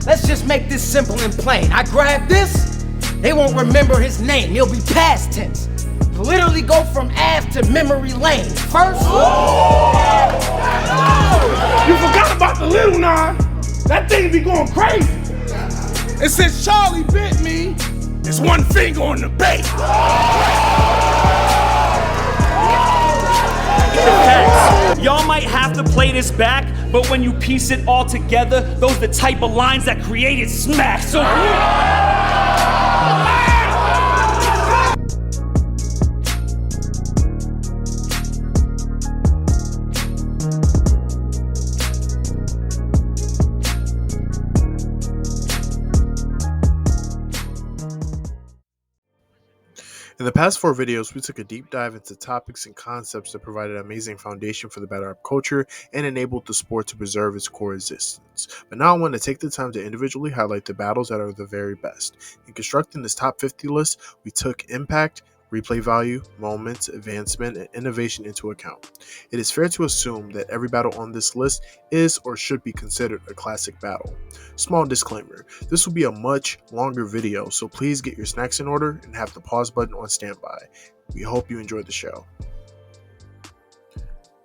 Let's just make this simple and plain. I grab this, they won't remember his name. He'll be past tense. Literally go from Ave to memory lane. First. You forgot about the little nine. That thing be going crazy. And since Charlie bit me, it's one finger on the bait. Y'all might have to play this back, but when you piece it all together, those are the type of lines that created smack. So In the past 4 videos, we took a deep dive into topics and concepts that provided an amazing foundation for the battle rap culture and enabled the sport to preserve its core existence. But now I want to take the time to individually highlight the battles that are the very best. In constructing this top 50 list, we took impact, replay value, moments, advancement, and innovation into account. It is fair to assume that every battle on this list is or should be considered a classic battle. Small disclaimer, this will be a much longer video, so please get your snacks in order and have the pause button on standby. We hope you enjoyed the show.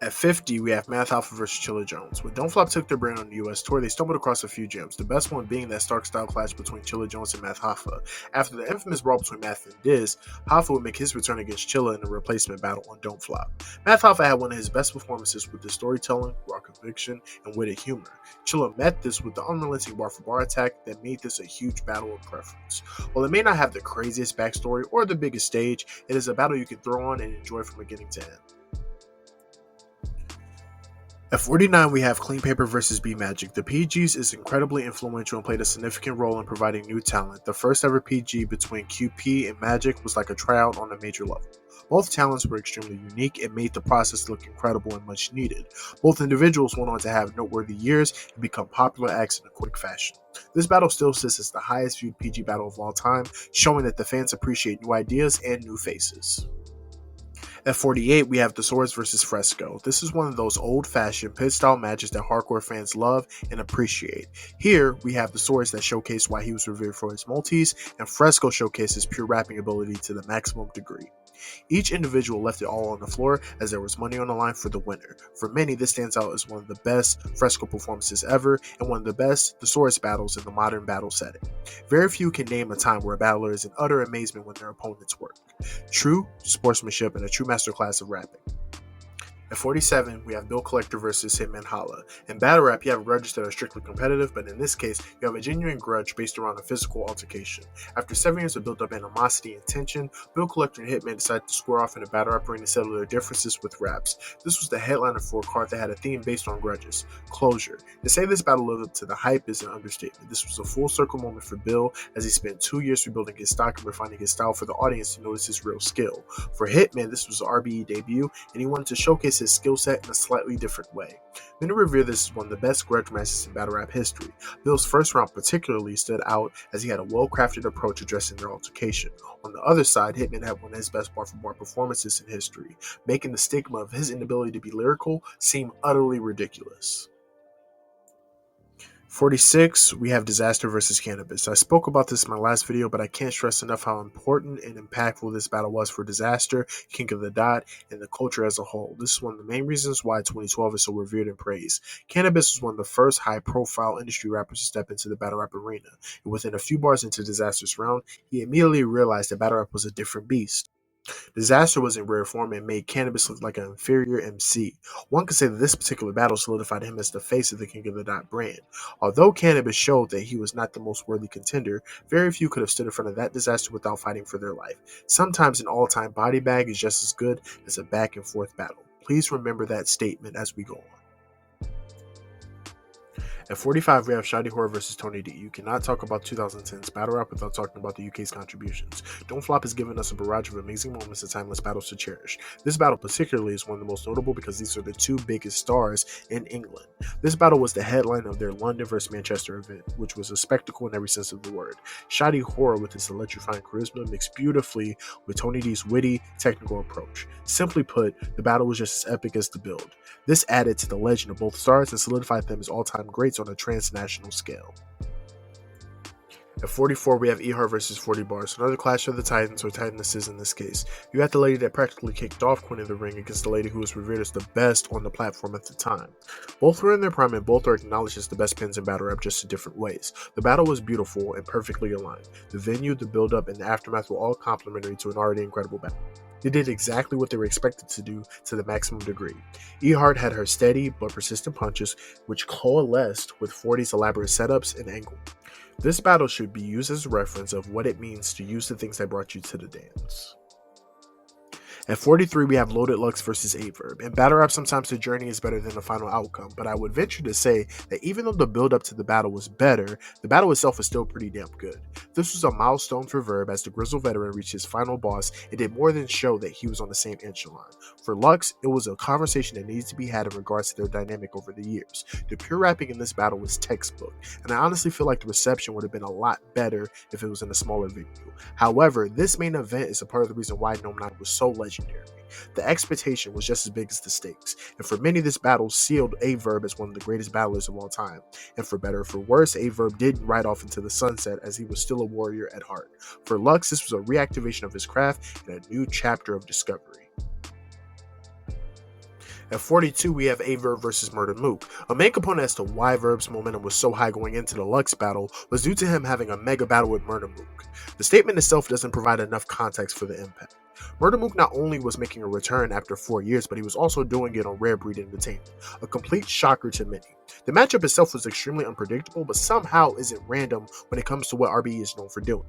At 50, we have Math Alpha vs. Chilla Jones. When Don't Flop took their brand on the US tour, they stumbled across a few gems, the best one being that stark style clash between Chilla Jones and Math Alpha. After the infamous brawl between Math and Diz, Alpha would make his return against Chilla in a replacement battle on Don't Flop. Math Alpha had one of his best performances with the storytelling, raw conviction, and witty humor. Chilla met this with the unrelenting bar-for-bar attack that made this a huge battle of preference. While it may not have the craziest backstory or the biggest stage, it is a battle you can throw on and enjoy from beginning to end. At 49, we have Clean Paper vs. B Magic. The PGs is incredibly influential and played a significant role in providing new talent. The first ever PG between QP and Magic was like a tryout on a major level. Both talents were extremely unique and made the process look incredible and much needed. Both individuals went on to have noteworthy years and become popular acts in a quick fashion. This battle still sits as the highest viewed PG battle of all time, showing that the fans appreciate new ideas and new faces. At 48, we have the Soundz vs. Fresco. This is one of those old-fashioned pit-style matches that hardcore fans love and appreciate. Here, we have the Soundz that showcase why he was revered for his multis, and Fresco showcases pure rapping ability to the maximum degree. Each individual left it all on the floor as there was money on the line for the winner. For many, this stands out as one of the best Fresco performances ever and one of the best the Soundz battles in the modern battle setting. Very few can name a time where a battler is in utter amazement when their opponents work. True sportsmanship and a true masterclass of rapping. At 47, we have Bill Collector vs. Hitman Holla. In battle rap, you have grudges that are strictly competitive, but in this case, you have a genuine grudge based around a physical altercation. After 7 years of built-up animosity and tension, Bill Collector and Hitman decided to square off in a battle rap ring to settle their differences with raps. This was the headliner for a card that had a theme based on grudges, closure. To say this battle lived up to the hype is an understatement. This was a full circle moment for Bill as he spent 2 years rebuilding his stock and refining his style for the audience to notice his real skill. For Hitman, this was an RBE debut, and he wanted to showcase his skill set in a slightly different way. Many revere this as one of the best grudge matches in battle rap history. Bill's first round particularly stood out as he had a well-crafted approach addressing their altercation. On the other side, Hitman had one of his best bar-for-bar performances in history, making the stigma of his inability to be lyrical seem utterly ridiculous. 46, we have Disaster vs. Cannabis. I spoke about this in my last video, but I can't stress enough how important and impactful this battle was for Disaster, King of the Dot, and the culture as a whole. This is one of the main reasons why 2012 is so revered and praised. Cannabis was one of the first high-profile industry rappers to step into the battle rap arena, and within a few bars into Disaster's round, he immediately realized that battle rap was a different beast. Disaster was in rare form and made Cannabis look like an inferior MC. One could say that this particular battle solidified him as the face of the King of the Dot brand. Although Cannabis showed that he was not the most worthy contender, very few could have stood in front of that Disaster without fighting for their life. Sometimes an all-time body bag is just as good as a back-and-forth battle. Please remember that statement as we go on. At 45, we have Shadi Horror vs. Tony D. You cannot talk about 2010's battle rap without talking about the UK's contributions. Don't Flop has given us a barrage of amazing moments and timeless battles to cherish. This battle particularly is one of the most notable because these are the two biggest stars in England. This battle was the headline of their London vs. Manchester event, which was a spectacle in every sense of the word. Shadi Horror, with his electrifying charisma, mixed beautifully with Tony D's witty, technical approach. Simply put, the battle was just as epic as the build. This added to the legend of both stars and solidified them as all-time greats on a transnational scale. At 44, we have E-Heart versus 40 Bars, another clash of the Titans, or Titanesses in this case. You had the lady that practically kicked off Queen of the Ring against the lady who was revered as the best on the platform at the time. Both were in their prime and both are acknowledged as the best pins in battle rap, just in different ways. The battle was beautiful and perfectly aligned. The venue, the build-up, and the aftermath were all complementary to an already incredible battle. They did exactly what they were expected to do to the maximum degree. E-Heart had her steady but persistent punches, which coalesced with 40's elaborate setups and angle. This battle should be used as a reference of what it means to use the things that brought you to the dance. At 43, we have Loaded Lux versus Averb. In battle rap, sometimes the journey is better than the final outcome, but I would venture to say that even though the build-up to the battle was better, the battle itself was still pretty damn good. This was a milestone for Verb as the grizzled veteran reached his final boss and did more than show that he was on the same echelon. For Lux, it was a conversation that needs to be had in regards to their dynamic over the years. The pure rapping in this battle was textbook, and I honestly feel like the reception would have been a lot better if it was in a smaller venue. However, this main event is a part of the reason why Gnome 9 was so legendary. The expectation was just as big as the stakes, and for many this battle sealed Averb as one of the greatest battlers of all time. And for better or for worse, Averb didn't ride off into the sunset as he was still a warrior at heart. For Lux, this was a reactivation of his craft and a new chapter of discovery. At 42, we have Averb versus Murder Mook. A main component as to why Verb's momentum was so high going into the Lux battle was due to him having a mega battle with Murder Mook. The statement itself doesn't provide enough context for the impact. Murder Mook not only was making a return after 4 years, but he was also doing it on Rare Breed Entertainment, a complete shocker to many. The matchup itself was extremely unpredictable, but somehow isn't random when it comes to what RBE is known for doing.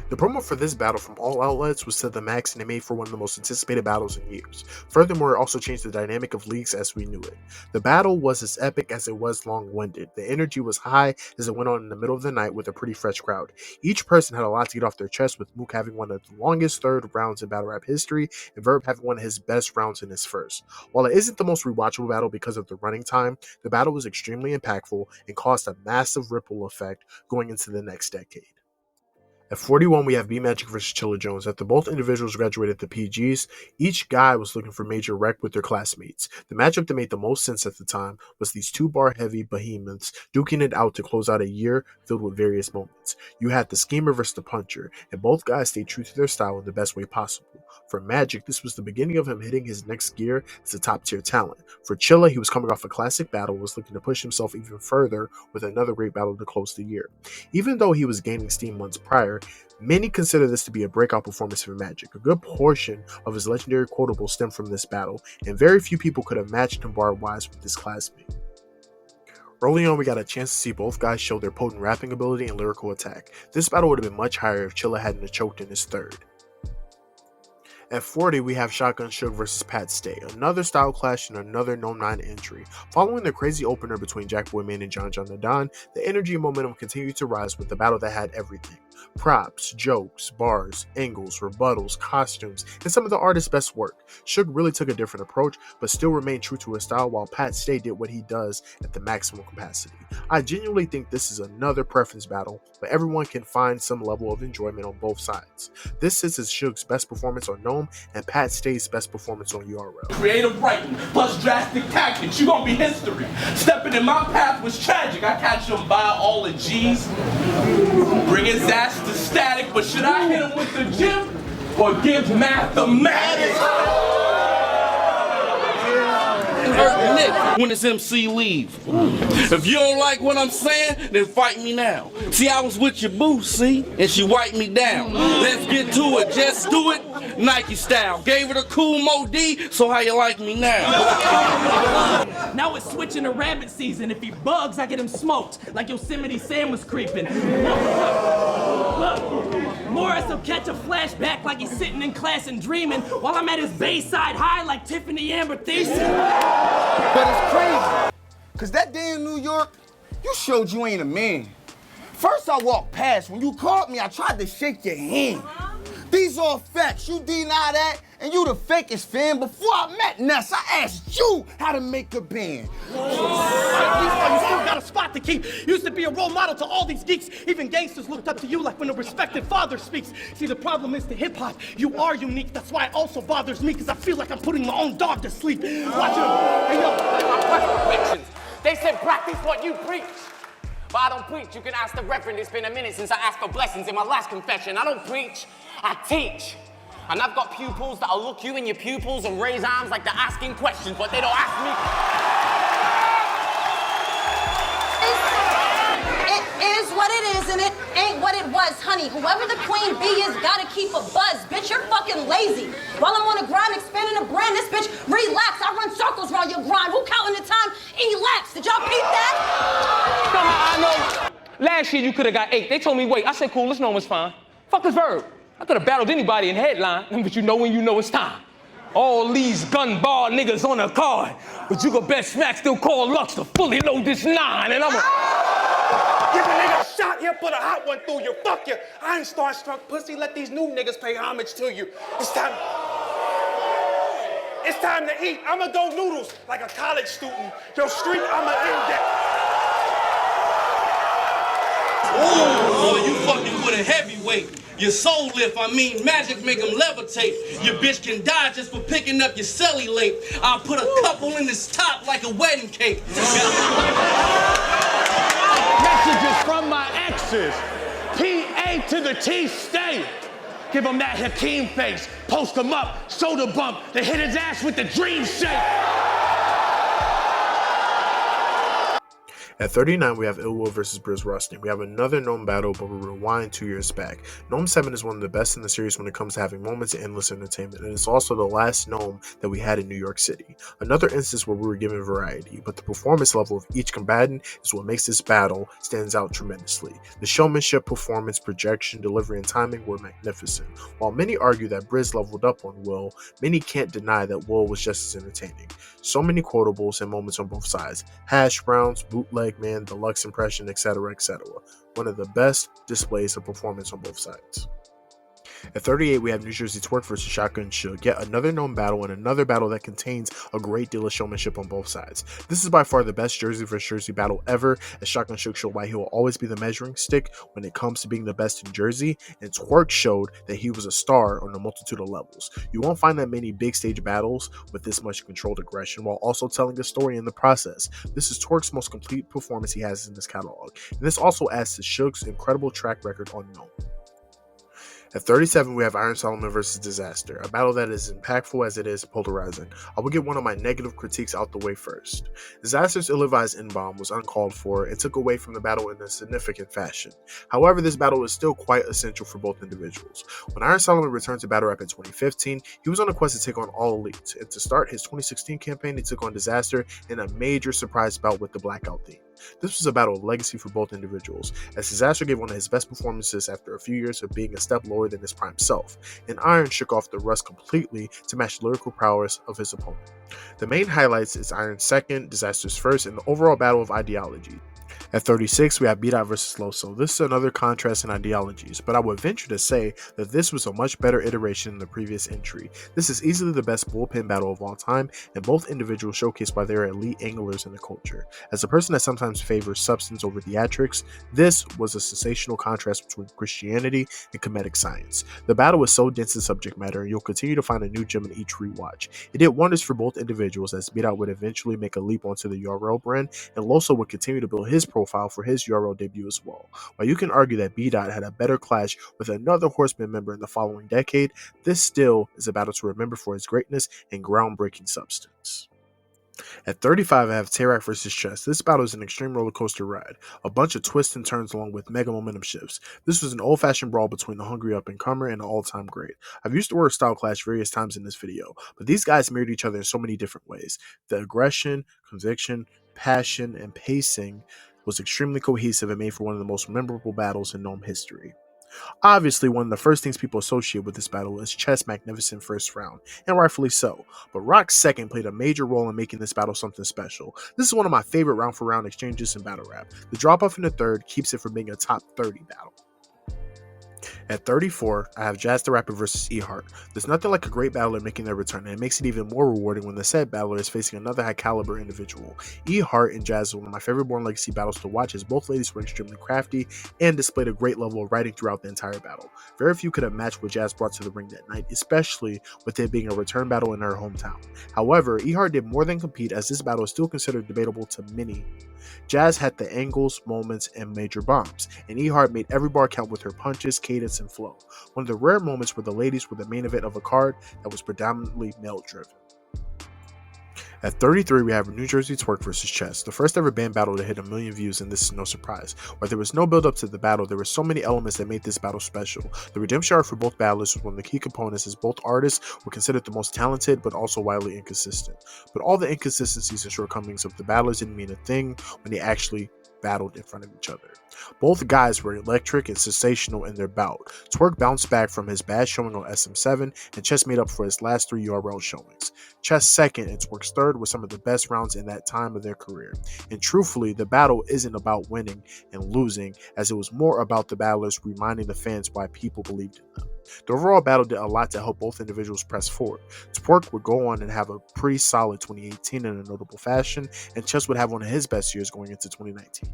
The promo for this battle from all outlets was to the max, and it made for one of the most anticipated battles in years. Furthermore, it also changed the dynamic of leagues as we knew it. The battle was as epic as it was long-winded. The energy was high as it went on in the middle of the night with a pretty fresh crowd. Each person had a lot to get off their chest, with Mook having one of the longest third rounds in battle rap history, and Verb having one of his best rounds in his first. While it isn't the most rewatchable battle because of the running time, the battle was extremely impactful and caused a massive ripple effect going into the next decade. At 41, we have B-Magic versus Chilla Jones. After both individuals graduated the PGs, each guy was looking for major wreck with their classmates. The matchup that made the most sense at the time was these two bar-heavy behemoths duking it out to close out a year filled with various moments. You had the schemer versus the puncher, and both guys stayed true to their style in the best way possible. For Magic, this was the beginning of him hitting his next gear as a top-tier talent. For Chilla, he was coming off a classic battle and was looking to push himself even further with another great battle to close the year. Even though he was gaining steam months prior, many consider this to be a breakout performance for Magic. A good portion of his legendary quotable stemmed from this battle, and very few people could have matched him bar-wise with his classmate. Early on, we got a chance to see both guys show their potent rapping ability and lyrical attack. This battle would have been much higher if Chilla hadn't choked in his third. At 40, we have Shotgun Suge versus Pat Stay, another style clash and another Gnome 9 entry. Following the crazy opener between Jackboy Man and John the Don, the energy and momentum continued to rise with the battle that had everything. Props, jokes, bars, angles, rebuttals, costumes, and some of the artist's best work. Suge really took a different approach, but still remained true to his style, while Pat Stay did what he does at the maximum capacity. I genuinely think this is another preference battle, but everyone can find some level of enjoyment on both sides. This sits as Suge's best performance on Gnome and Pat Stay's best performance on URL. Creative writing plus drastic tactics, you gonna be history. Stepping in my path was tragic. I catch him by all the G's, bring his ass to static. But should I hit him with the gym or give mathematics? Hurt Nick when his MC leave. If you don't like what I'm saying, then fight me now. See, I was with your boo, see, and she wiped me down. Let's get to it, just do it, Nike style. Gave her the cool Mo D, so how you like me now? Now it's switching to rabbit season. If he bugs, I get him smoked, like Yosemite Sam was creeping. Look, Morris will catch a flashback like he's sitting in class and dreaming, while I'm at his Bayside High like Tiffany Amber Thiessen. But it's crazy, cause that day in New York, you showed you ain't a man. First I walked past, when you called me, I tried to shake your hand. These are facts, you deny that, and you the fakest fan. Before I met Ness, I asked you how to make a band. You still got a spot to keep. Used to be a role model to all these geeks. Even gangsters looked up to you like when a respected father speaks. See, the problem is to hip-hop, you are unique. That's why it also bothers me, because I feel like I'm putting my own dog to sleep. Watch it. Hey, yo. They said practice what you preach. But I don't preach. You can ask the reverend. It's been a minute since I asked for blessings in my last confession. I don't preach, I teach. And I've got pupils that'll look you in your pupils and raise arms like they're asking questions, but they don't ask me. It is what it is, and it ain't what it was, honey. Whoever the queen bee is gotta keep a buzz. Bitch, you're fucking lazy. While I'm on the grind expanding a brand, this bitch relax. I run circles around your grind. Who counting the time? Elapsed. Did y'all peep that? You know how I know? Last year you could have got 8. They told me wait. I said cool, this number's fine. Fuck this verb. I could have battled anybody in headline, but you know when you know it's time. All these gun bar niggas on the card, but you could bet Smack still call Lux to fully load this 9, and I'ma Give a nigga a shot, he'll put a hot one through you. Fuck you. I ain't starstruck pussy. Let these new niggas pay homage to you. It's time to eat. I'ma go noodles like a college student. Your street, I'ma end that. Ooh, you fucking with a heavyweight. Your soul lift, magic make them levitate. Your bitch can die just for picking up your cellulite. I'll put a couple in this top like a wedding cake. Messages from my exes. PA to the T, stay. Give him that Hakeem face. Post him up, shoulder bump. They hit his ass with the dream shake. At 39, we have Ill Will vs. Briz Rustin. We have another Gnome battle, but we rewind 2 years back. Gnome 7 is one of the best in the series when it comes to having moments of endless entertainment, and it's also the last Gnome that we had in New York City. Another instance where we were given variety, but the performance level of each combatant is what makes this battle stands out tremendously. The showmanship, performance, projection, delivery, and timing were magnificent. While many argue that Briz leveled up on Will, many can't deny that Will was just as entertaining. So many quotables and moments on both sides. Hash browns, bootleg man, deluxe impression, etc., etc. One of the best displays of performance on both sides. At 38, we have New Jersey Twerk vs. Shotgun Suge, yet another known battle and another battle that contains a great deal of showmanship on both sides. This is by far the best Jersey vs. Jersey battle ever, as Shotgun Suge showed why he will always be the measuring stick when it comes to being the best in Jersey, and Twerk showed that he was a star on a multitude of levels. You won't find that many big stage battles with this much controlled aggression while also telling a story in the process. This is Twerk's most complete performance he has in this catalog, and this also adds to Suge's incredible track record on Gnome. At 37, we have Iron Solomon vs. Disaster, a battle that is impactful as it is polarizing. I will get one of my negative critiques out the way first. Disaster's ill-advised N-bomb was uncalled for and took away from the battle in a significant fashion. However, this battle is still quite essential for both individuals. When Iron Solomon returned to battle rap in 2015, he was on a quest to take on All Elite, and to start his 2016 campaign, he took on Disaster in a major surprise bout with the Blackout theme. This was a battle of legacy for both individuals, as Disaster gave one of his best performances after a few years of being a step lower than his prime self, and Iron shook off the rust completely to match the lyrical prowess of his opponent. The main highlights is Iron's second, Disaster's first, and the overall battle of ideology. At 36, we have B-Dot vs. Loso. This is another contrast in ideologies, but I would venture to say that this was a much better iteration than the previous entry. This is easily the best bullpen battle of all time, and both individuals showcase why they are elite anglers in the culture. As a person that sometimes favors substance over theatrics, this was a sensational contrast between Christianity and comedic science. The battle was so dense in subject matter, and you'll continue to find a new gem in each rewatch. It did wonders for both individuals, as B-Dot would eventually make a leap onto the URL brand, and Loso would continue to build his profile for his URL debut as well. While you can argue that B-Dot had a better clash with another Horseman member in the following decade, this still is a battle to remember for its greatness and groundbreaking substance. At 35, I have Tarak vs. Chess. This battle is an extreme roller coaster ride, a bunch of twists and turns along with mega momentum shifts. This was an old-fashioned brawl between the hungry up-and-comer and the all-time great. I've used the word style clash various times in this video, but these guys mirrored each other in so many different ways. The aggression, conviction, passion, and pacing was extremely cohesive and made for one of the most memorable battles in Gnome history. Obviously, one of the first things people associate with this battle is Chess' magnificent first round, and rightfully so, but Rock's second played a major role in making this battle something special. This is one of my favorite round-for-round exchanges in battle rap. The drop-off in the third keeps it from being a top 30 battle. At 34, I have Jazz the Rapper versus E-Heart. There's nothing like a great battler making their return, and it makes it even more rewarding when the said battler is facing another high-caliber individual. E-Heart and Jazz is one of my favorite Born Legacy battles to watch, as both ladies were extremely crafty and displayed a great level of writing throughout the entire battle. Very few could have matched what Jazz brought to the ring that night, especially with it being a return battle in her hometown. However, E-Heart did more than compete, as this battle is still considered debatable to many. Jazz had the angles, moments, and major bombs, and E-Heart made every bar count with her punches, cadence, and flow. One of the rare moments where the ladies were the main event of a card that was predominantly male-driven. At 33, we have New Jersey Twerk vs. Chess, the first ever band battle to hit 1 million views, and this is no surprise. While there was no build up to the battle, there were so many elements that made this battle special. The redemption arc for both battlers was one of the key components, as both artists were considered the most talented but also wildly inconsistent. But all the inconsistencies and shortcomings of the battlers didn't mean a thing when they actually battled in front of each other. Both guys were electric and sensational in their bout. Twerk bounced back from his bad showing on SM7, and Chess made up for his last 3 URL showings. Chess second and Twerk's third were some of the best rounds in that time of their career. And truthfully, the battle isn't about winning and losing, as it was more about the battlers reminding the fans why people believed in them. The overall battle did a lot to help both individuals press forward. Twerk would go on and have a pretty solid 2018 in a notable fashion, and Chess would have one of his best years going into 2019.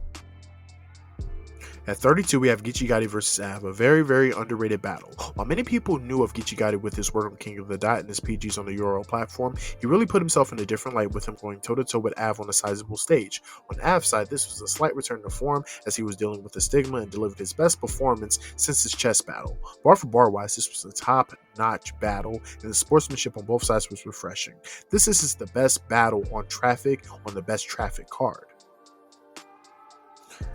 At 32, we have Geechee Gotti vs. Av, a very, very underrated battle. While many people knew of Geechee Gotti with his work on King of the Dot and his PGs on the URL platform, he really put himself in a different light with him going toe-to-toe with Av on a sizable stage. On Av's side, this was a slight return to form as he was dealing with the stigma and delivered his best performance since his chess battle. Bar for bar wise, this was a top-notch battle, and the sportsmanship on both sides was refreshing. This is the best battle on Traffic on the best Traffic card.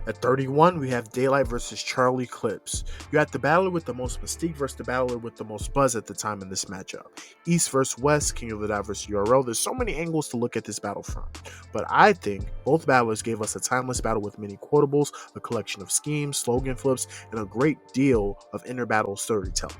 At 31, we have Daylight vs. Charlie Clips. You had the battler with the most mystique versus the battler with the most buzz at the time in this matchup. East vs. West, King of the Dot vs. URL. There's so many angles to look at this battle from, but I think both battlers gave us a timeless battle with many quotables, a collection of schemes, slogan flips, and a great deal of inter-battle storytelling.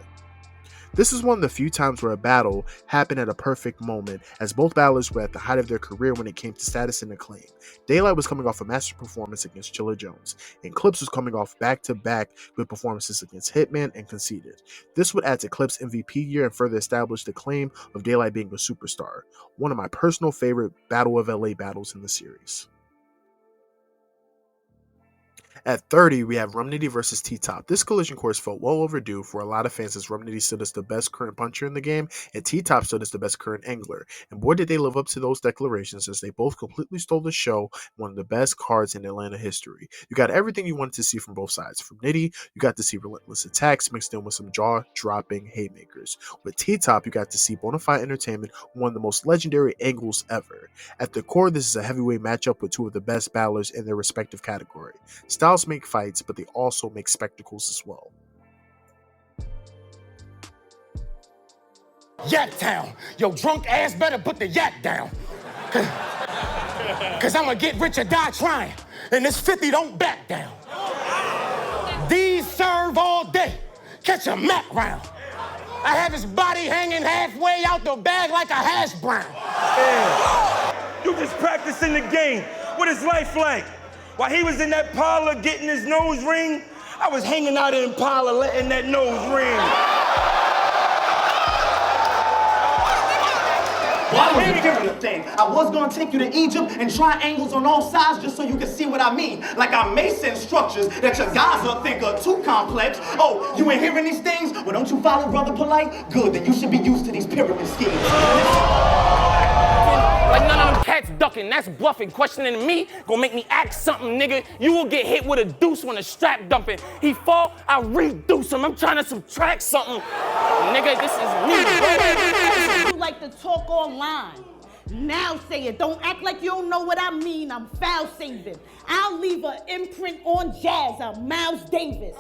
This is one of the few times where a battle happened at a perfect moment, as both battlers were at the height of their career when it came to status and acclaim. Daylight was coming off a master performance against Chilla Jones, and Clips was coming off back-to-back good performances against Hitman and Conceited. This would add to Clips' MVP year and further establish the claim of Daylight being a superstar. One of my personal favorite Battle of LA battles in the series. At 30, we have Rum Nitty vs. T-Top. This collision course felt well overdue for a lot of fans, as Rum Nitty stood as the best current puncher in the game and T-Top stood as the best current angler. And boy, did they live up to those declarations, as they both completely stole the show, one of the best cards in Atlanta history. You got everything you wanted to see from both sides. From Nitty, you got to see relentless attacks mixed in with some jaw-dropping haymakers. With T-Top, you got to see bona fide entertainment, one of the most legendary angles ever. At the core, this is a heavyweight matchup with two of the best battlers in their respective category. Styles make fights, but they also make spectacles as well. Yak Town. Yo, drunk ass better put the yak down. Cause I'ma get rich or die trying. And this 50 don't back down. These serve all day. Catch a Mac round. I have his body hanging halfway out the bag like a hash brown. Yeah. You just practicing the game. What is life like? While he was in that parlor getting his nose ring, I was hanging out in Impala letting that nose ring. That was a different thing. I was gonna take you to Egypt and try angles on all sides just so you can see what I mean. Like I may send structures that your guys will think are too complex. Oh, you ain't hearing these things? Well, don't you follow Brother Polite? Good, then you should be used to these pyramid schemes. Like none of them cats ducking, that's bluffing. Questioning me, gonna make me act something, nigga. You will get hit with a deuce when a strap dumping. He fall, I reduce him. I'm trying to subtract something. Nigga, this is me, bro. You like to talk online. Now say it. Don't act like you don't know what I mean. I'm foul saving. I'll leave an imprint on Jazz. I'm Miles Davis.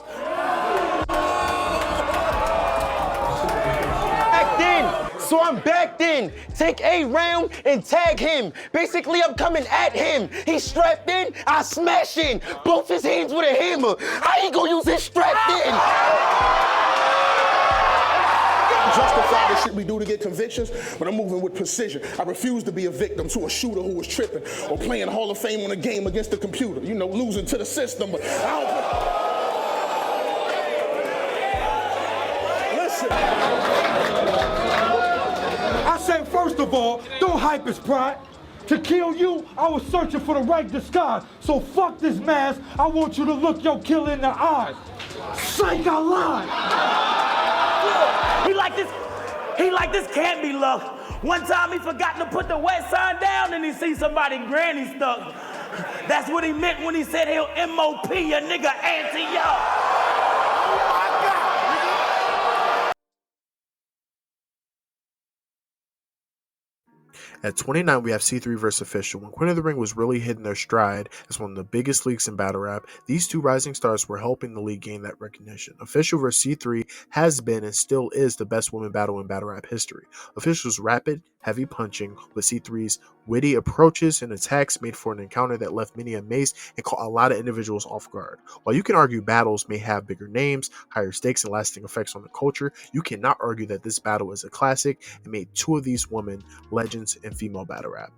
Back then. So I'm back in. Take a round and tag him. Basically, I'm coming at him. He's strapped in, I smash in. Both his hands with a hammer. How he gonna use his strapped in? Justify the shit we do to get convictions, but I'm moving with precision. I refuse to be a victim to a shooter who was tripping or playing Hall of Fame on a game against the computer. You know, losing to the system, but I don't... said, first of all, don't hype his pride. To kill you, I was searching for the right disguise. So fuck this mask, I want you to look your killer in the eyes. Psych, I lied. He like this can't be luck. One time he forgot to put the wet sign down and he see somebody granny stuck. That's what he meant when he said he'll MOP a nigga anti-yo. At 29, we have C3 vs. Official. When Queen of the Ring was really hitting their stride as one of the biggest leagues in battle rap, these two rising stars were helping the league gain that recognition. Official vs. C3 has been and still is the best women battle in battle rap history. Official's rapid, heavy punching with C3's witty approaches and attacks made for an encounter that left many amazed and caught a lot of individuals off guard. While you can argue battles may have bigger names, higher stakes, and lasting effects on the culture, you cannot argue that this battle is a classic and made two of these women legends in female battle rap.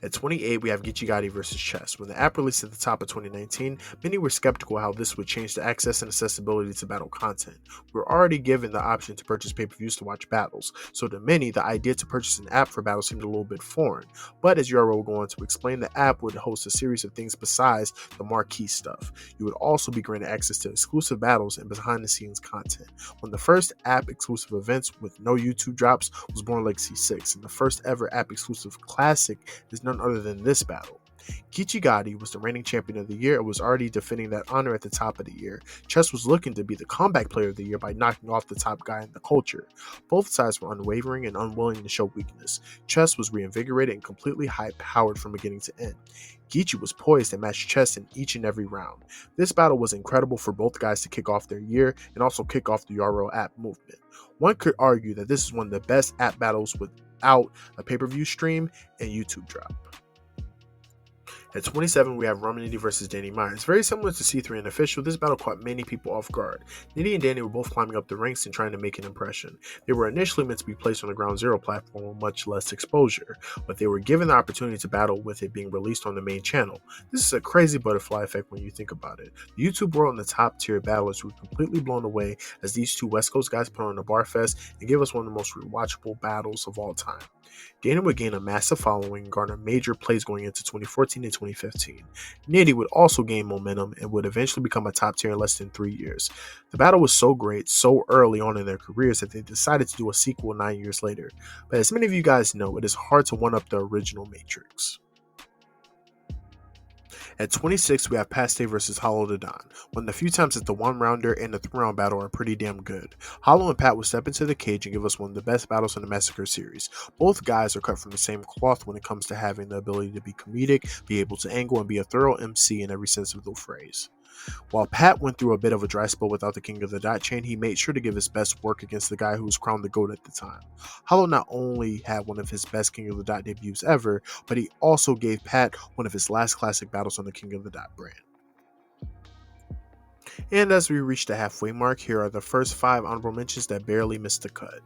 At 28, we have Geechee Gotti vs. Chess. When the app released at the top of 2019, many were skeptical how this would change the access and accessibility to battle content. We were already given the option to purchase pay-per-views to watch battles, so to many, the idea to purchase an app for battles seemed a little bit foreign. But as URL will go on to explain, the app would host a series of things besides the marquee stuff. You would also be granted access to exclusive battles and behind-the-scenes content. One of the first app-exclusive events with no YouTube drops was Born Legacy 6, and the first ever app-exclusive classic is none other than this battle. Geechee Gotti was the reigning champion of the year and was already defending that honor at the top of the year. Chess was looking to be the comeback player of the year by knocking off the top guy in the culture. Both sides were unwavering and unwilling to show weakness. Chess was reinvigorated and completely high-powered from beginning to end. Geechee was poised and matched Chess in each and every round. This battle was incredible for both guys to kick off their year and also kick off the URL app movement. One could argue that this is one of the best app battles without a pay-per-view stream and YouTube drop. At 27, we have Rum Nitty vs. Danny Myers. Very similar to C3 and Official, this battle caught many people off guard. Nitty and Danny were both climbing up the ranks and trying to make an impression. They were initially meant to be placed on the Ground Zero platform with much less exposure, but they were given the opportunity to battle with it being released on the main channel. This is a crazy butterfly effect when you think about it. The YouTube world and the top tier battlers were completely blown away as these two West Coast guys put on a bar fest and gave us one of the most rewatchable battles of all time. Danny would gain a massive following and garner major plays going into 2014 and 2015. Nitty would also gain momentum and would eventually become a top tier in less than 3 years. The battle was so great so early on in their careers that they decided to do a sequel 9 years later. But as many of you guys know, it is hard to one-up the original Matrix. At 26, we have Paste vs. Hollow the Don. One of the few times that the 1-rounder and the 3-round battle are pretty damn good. Hollow and Pat will step into the cage and give us one of the best battles in the Massacre series. Both guys are cut from the same cloth when it comes to having the ability to be comedic, be able to angle, and be a thorough MC in every sense of the phrase. While Pat went through a bit of a dry spell without the King of the Dot chain, he made sure to give his best work against the guy who was crowned the GOAT at the time. Hollow not only had one of his best King of the Dot debuts ever, but he also gave Pat one of his last classic battles on the King of the Dot brand. And as we reach the halfway mark, here are the first 5 honorable mentions that barely missed the cut.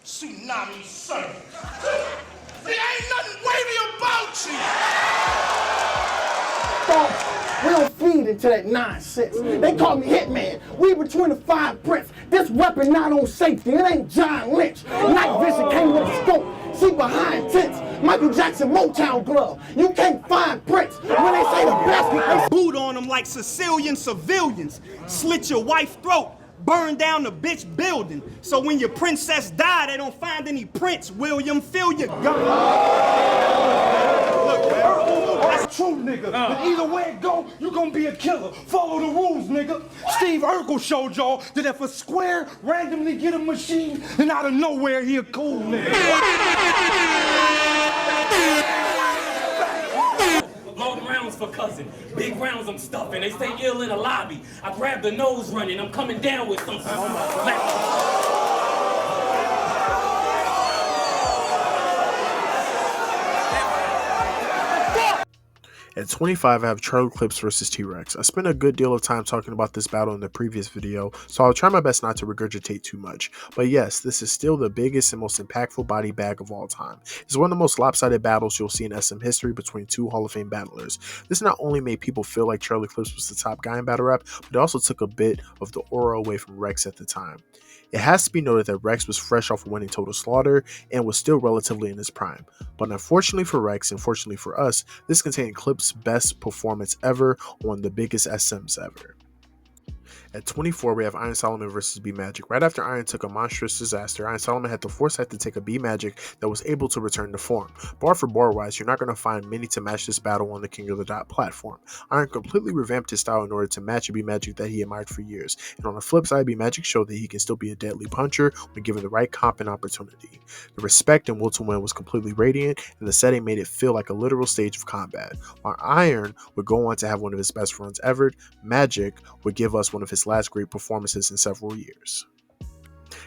Tsunami son. There ain't nothing wavy about you. Folks, we don't feed into that nonsense. They call me Hitman. We between the 5 prints. This weapon not on safety. It ain't John Lynch. Night vision came with a scope. See behind tents. Michael Jackson Motown glove. You can't find prints. When they say the best, they boot on them like Sicilian civilians. Slit your wife's throat. Burn down the bitch building. So when your princess die, they don't find any prints. William, fill your gun. Look, that's true, nigga. But either way it go, you gonna be a killer. Follow the rules, nigga. Steve Urkel showed y'all that if a square randomly get a machine, then out of nowhere he a cool nigga. Long rounds for cousin, big rounds I'm stuffing. They stay ill in the lobby. I grab the nose running, I'm coming down with some. At 25, I have Charlie Clips versus T-Rex. I spent a good deal of time talking about this battle in the previous video, so I'll try my best not to regurgitate too much. But yes, this is still the biggest and most impactful body bag of all time. It's one of the most lopsided battles you'll see in SM history between two Hall of Fame battlers. This not only made people feel like Charlie Clips was the top guy in battle rap, but it also took a bit of the aura away from Rex at the time. It has to be noted that Rex was fresh off of winning Total Slaughter and was still relatively in his prime. But unfortunately for Rex, and fortunately for us, this contained Clips' best performance ever on the biggest SMs ever. At 24, we have Iron Solomon versus B Magic. Right after Iron took a monstrous disaster, Iron Solomon had the foresight to take a B Magic that was able to return to form. Bar for bar wise, you're not going to find many to match this battle on the King of the Dot platform. Iron completely revamped his style in order to match a B Magic that he admired for years. And on the flip side, B Magic showed that he can still be a deadly puncher when given the right comp and opportunity. The respect and will to win was completely radiant, and the setting made it feel like a literal stage of combat. While Iron would go on to have one of his best runs ever, Magic would give us one of his last great performances in several years.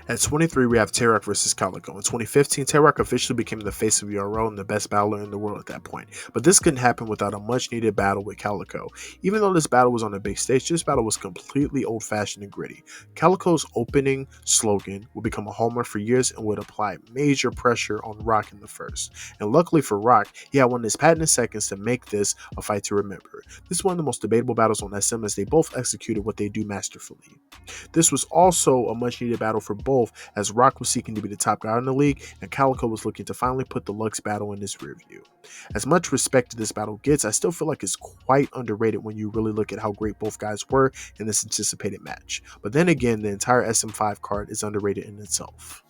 At 23, we have Tarek versus Calico. In 2015, Tarek officially became the face of URL and the best battler in the world at that point. But this couldn't happen without a much-needed battle with Calico. Even though this battle was on a big stage, this battle was completely old-fashioned and gritty. Calico's opening slogan would become a hallmark for years and would apply major pressure on Rock in the first. And luckily for Rock, he had one of his patented seconds to make this a fight to remember. This is one of the most debatable battles on SM as they both executed what they do masterfully. This was also a much-needed battle for both, as Rock was seeking to be the top guy in the league and Calico was looking to finally put the Lux battle in his rear view. As much respect to this battle gets, I still feel like it's quite underrated when you really look at how great both guys were in this anticipated match. But then again, the entire SM5 card is underrated in itself.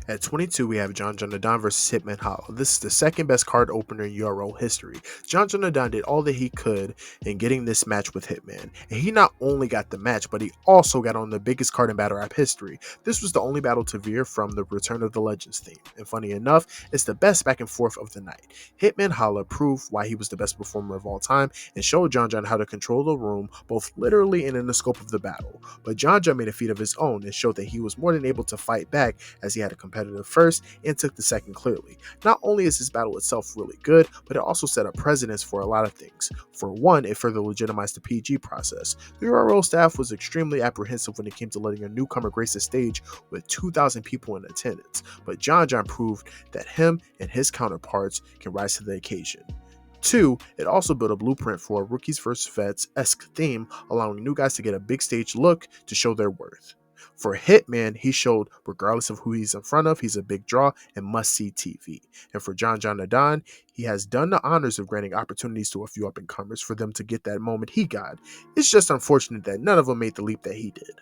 At 22, we have John Jonadon versus Hitman Hollow. This is the second best card opener in URL history. John Jonadon did all that he could in getting this match with Hitman, and he not only got the match, but he also got on the biggest card in battle rap history. This was the only battle to veer from the Return of the Legends theme, and funny enough, it's the best back and forth of the night. Hitman Hollow proved why he was the best performer of all time and showed John how to control the room, both literally and in the scope of the battle. But John made a feat of his own and showed that he was more than able to fight back, as he had a competitive first and took the second clearly. Not only is this battle itself really good, but it also set a precedence for a lot of things. For one, it further legitimized the PG process. The URL staff was extremely apprehensive when it came to letting a newcomer grace the stage with 2,000 people in attendance, but John proved that him and his counterparts can rise to the occasion. 2, it also built a blueprint for a Rookies vs. Vets-esque theme, allowing new guys to get a big stage look to show their worth. For Hitman, he showed, regardless of who he's in front of, he's a big draw and must-see TV. And for John Jonadon, he has done the honors of granting opportunities to a few up-and-comers for them to get that moment he got. It's just unfortunate that none of them made the leap that he did.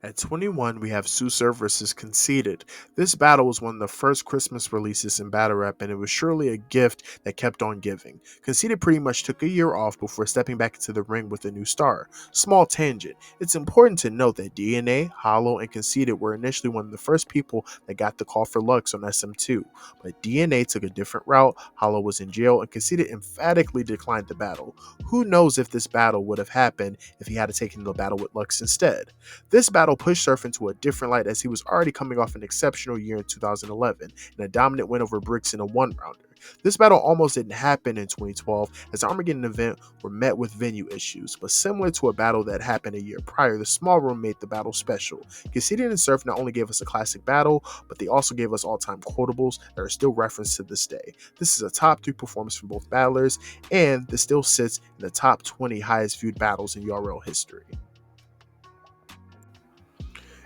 At 21, we have Susur versus Conceited. This battle was one of the first Christmas releases in battle rap, and it was surely a gift that kept on giving. Conceited pretty much took a year off before stepping back into the ring with a new star. Small tangent, it's important to note that DNA, Hollow, and Conceited were initially one of the first people that got the call for Lux on SM2, but DNA took a different route, Hollow was in jail, and Conceited emphatically declined the battle. Who knows if this battle would have happened if he had taken the battle with Lux instead. This battle pushed Surf into a different light as he was already coming off an exceptional year in 2011 and a dominant win over Bricks in a one-rounder. This battle almost didn't happen in 2012 as the Armageddon event were met with venue issues, but similar to a battle that happened a year prior, the small room made the battle special. Conceited and Surf not only gave us a classic battle, but they also gave us all-time quotables that are still referenced to this day. This is a top 3 performance from both battlers, and this still sits in the top 20 highest viewed battles in URL history.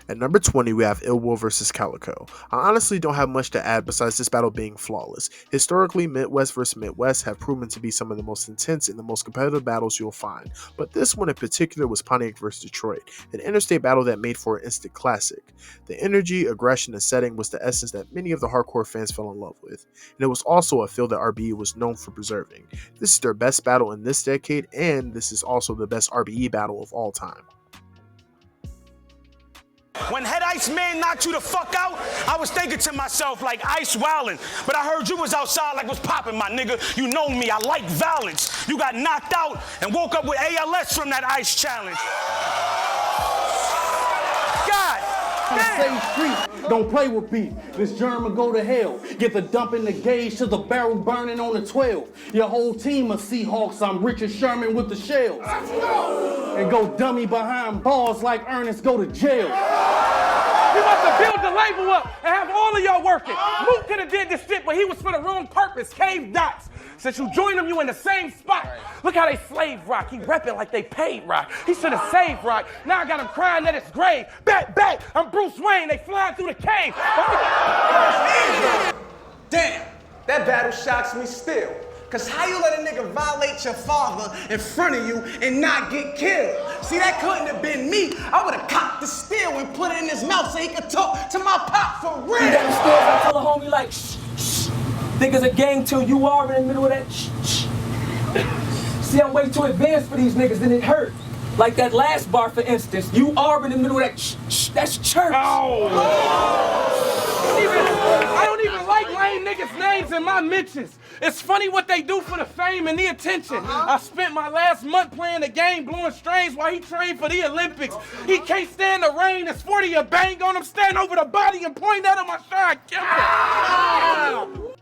At number 20, we have Ill Will vs. Calico. I honestly don't have much to add besides this battle being flawless. Historically, Midwest vs. Midwest have proven to be some of the most intense and the most competitive battles you'll find, but this one in particular was Pontiac vs. Detroit, an interstate battle that made for an instant classic. The energy, aggression, and setting was the essence that many of the hardcore fans fell in love with, and it was also a field that RBE was known for preserving. This is their best battle in this decade, and this is also the best RBE battle of all time. When Head Ice Man knocked you the fuck out, I was thinking to myself like Ice wildin', but I heard you was outside like what's poppin', my nigga. You know me, I like violence. You got knocked out and woke up with ALS from that ice challenge. God trying to save streets. Don't play with beef. This German go to hell. Get the dump in the gauge to the barrel burning on the 12. Your whole team of Seahawks. I'm Richard Sherman with the shells. And go dummy behind bars like Ernest go to jail. We about to build the label up and have all of y'all working. Luke could have did this shit, but he was for the wrong purpose. Cave Dots. Since you joined him, you in the same spot. Look how they slave Rock. He repping like they paid Rock. He should have saved Rock. Now I got him crying at his grave. Back, I'm Bruce Wayne. They flying through the cave. Damn, that battle shocks me still. Cause how you let a nigga violate your father in front of you and not get killed? See, that couldn't have been me. I would have cocked the steel and put it in his mouth so he could talk to my pop for real. You downstairs, I tell a homie like, shh, shh. Think it's a game till you are in the middle of that, shh, shh. See, I'm way too advanced for these niggas and it hurt. Like that last bar, for instance, you are in the middle of that, shh, shh. That's church. Oh. I don't even like lame niggas' names in my mentions. It's funny what they do for the fame and the attention. I spent my last month playing the game, blowing strings while he trained for the Olympics. He can't stand the rain. It's 40 a bang on him, stand over the body and point at him. I shot, kill him.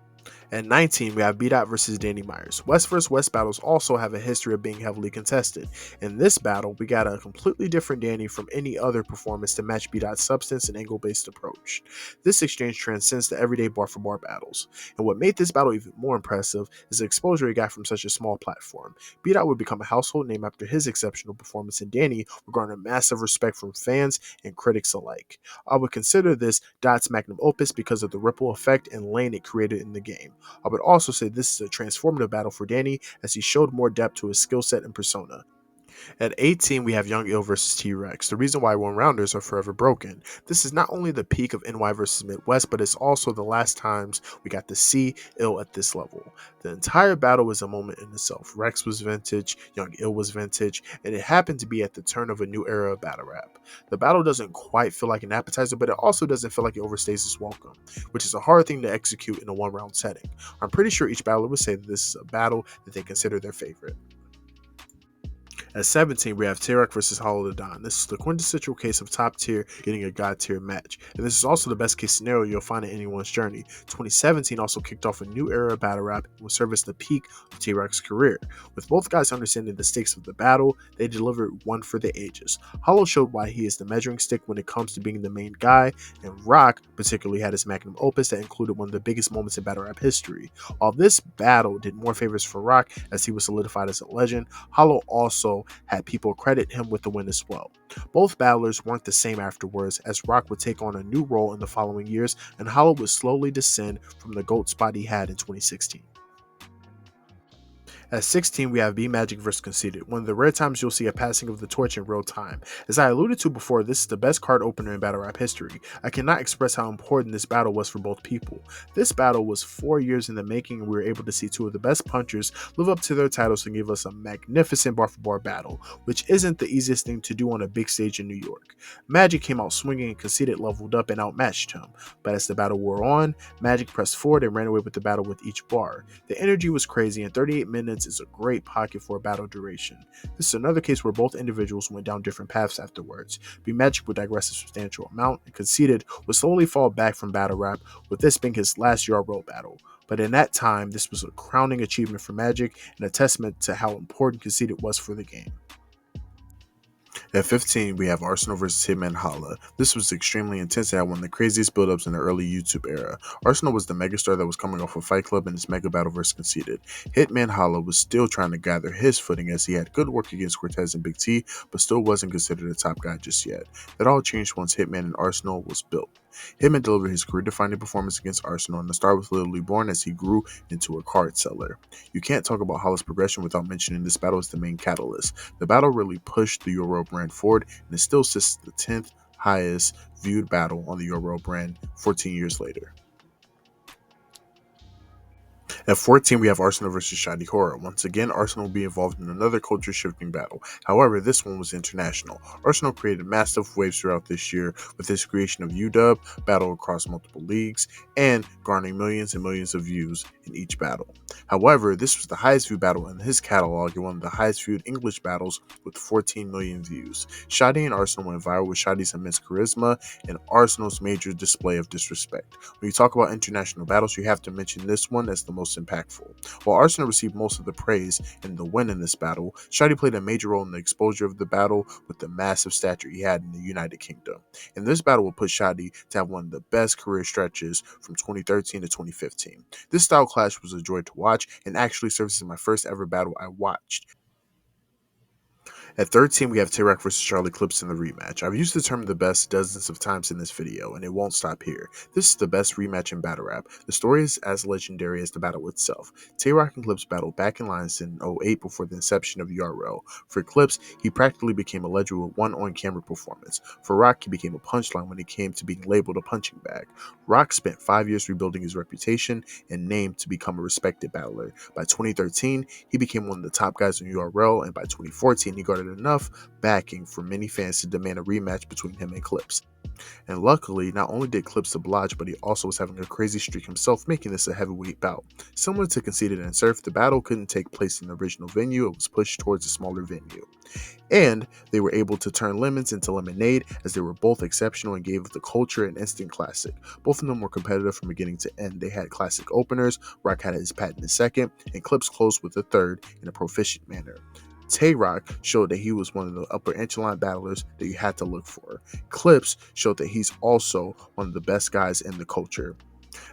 At 19, we have B-Dot versus Danny Myers. West vs. West battles also have a history of being heavily contested. In this battle, we got a completely different Danny from any other performance to match B-Dot's substance and angle-based approach. This exchange transcends the everyday bar-for-bar battles. And what made this battle even more impressive is the exposure he got from such a small platform. B-Dot would become a household name after his exceptional performance, and Danny would garner massive respect from fans and critics alike. I would consider this Dot's magnum opus because of the ripple effect and lane it created in the game. I would also say this is a transformative battle for Danny as he showed more depth to his skill set and persona. At 18, we have Young Ill versus T-Rex. The reason why one-rounders are forever broken. This is not only the peak of NY versus Midwest, but it's also the last times we got to see Ill at this level. The entire battle was a moment in itself. Rex was vintage, Young Ill was vintage, and it happened to be at the turn of a new era of battle rap. The battle doesn't quite feel like an appetizer, but it also doesn't feel like it overstays its welcome, which is a hard thing to execute in a one-round setting. I'm pretty sure each battler would say that this is a battle that they consider their favorite. At 17, we have T-Rex versus Hollow the Don. This is the quintessential case of top tier getting a god tier match, and this is also the best case scenario you'll find in anyone's journey. 2017 also kicked off a new era of battle rap and will serve as the peak of T-Rex's career. With both guys understanding the stakes of the battle, they delivered one for the ages. Hollow showed why he is the measuring stick when it comes to being the main guy, and Rock particularly had his magnum opus that included one of the biggest moments in battle rap history. While this battle did more favors for Rock as he was solidified as a legend, Hollow also had people credit him with the win as well. Both battlers weren't the same afterwards, as Rock would take on a new role in the following years, and Hollow would slowly descend from the GOAT spot he had in 2016. At 16, we have B-Magic vs. Conceited, one of the rare times you'll see a passing of the torch in real time. As I alluded to before, this is the best card opener in battle rap history. I cannot express how important this battle was for both people. This battle was 4 years in the making, and we were able to see two of the best punchers live up to their titles and give us a magnificent bar-for-bar battle, which isn't the easiest thing to do on a big stage in New York. Magic came out swinging and Conceited leveled up and outmatched him, but as the battle wore on, Magic pressed forward and ran away with the battle with each bar. The energy was crazy, and 38 minutes is a great pocket for a battle duration. This is another case where both individuals went down different paths afterwards. B-Magic would digress a substantial amount, and Conceited would slowly fall back from battle rap, with this being his last URL battle. But in that time, this was a crowning achievement for Magic and a testament to how important Conceited was for the game. At 15, we have Arsenal vs. Hitman Holla. This was extremely intense and had one of the craziest build-ups in the early YouTube era. Arsenal was the megastar that was coming off of Fight Club and his mega battle versus Conceited. Hitman Holla was still trying to gather his footing as he had good work against Cortez and Big T, but still wasn't considered a top guy just yet. That all changed once Hitman and Arsenal was built. Hitman delivered his career-defining performance against Arsenal, and the star was literally born as he grew into a card seller. You can't talk about Holla's progression without mentioning this battle as the main catalyst. The battle really pushed the URL brand forward, and it still sits the 10th highest viewed battle on the URL brand 14 years later. At 14, we have Arsenal vs. Shiny Horror. Once again, Arsenal will be involved in another culture-shifting battle. However, this one was international. Arsenal created massive waves throughout this year with his creation of UW, battle across multiple leagues, and garnering millions and millions of views in each battle. However, this was the highest viewed battle in his catalog and one of the highest viewed English battles with 14 million views. Shotty and Arsenal went viral with Shotty's immense charisma and Arsenal's major display of disrespect. When you talk about international battles, you have to mention this one as the most impactful. While Arsenal received most of the praise and the win in this battle, Shotty played a major role in the exposure of the battle with the massive stature he had in the United Kingdom. And this battle would put Shotty to have one of the best career stretches from 2013 to 2015. This style clash was a joy to watch and actually serves as my first ever battle I watched. At 13, we have Tay-Rock vs. Charlie Clips in the rematch. I've used the term the best dozens of times in this video, and it won't stop here. This is the best rematch in battle rap. The story is as legendary as the battle itself. Tay-Rock and Clips battled back in lines in 2008 before the inception of URL. For Clips, he practically became a legend with one on-camera performance. For Rock, he became a punchline when it came to being labeled a punching bag. Rock spent 5 years rebuilding his reputation and name to become a respected battler. By 2013, he became one of the top guys in URL, and by 2014, he garnered enough backing for many fans to demand a rematch between him and Clips. And luckily, not only did Clips oblige, but he also was having a crazy streak himself, making this a heavyweight bout. Similar to Conceited and Surf, the battle couldn't take place in the original venue, it was pushed towards a smaller venue. And they were able to turn lemons into lemonade as they were both exceptional and gave the culture an instant classic. Both of them were competitive from beginning to end. They had classic openers, Rock had his patented second, and Clips closed with a third in a proficient manner. Tay-Rock showed that he was one of the upper echelon battlers that you had to look for. Clips showed that he's also one of the best guys in the culture.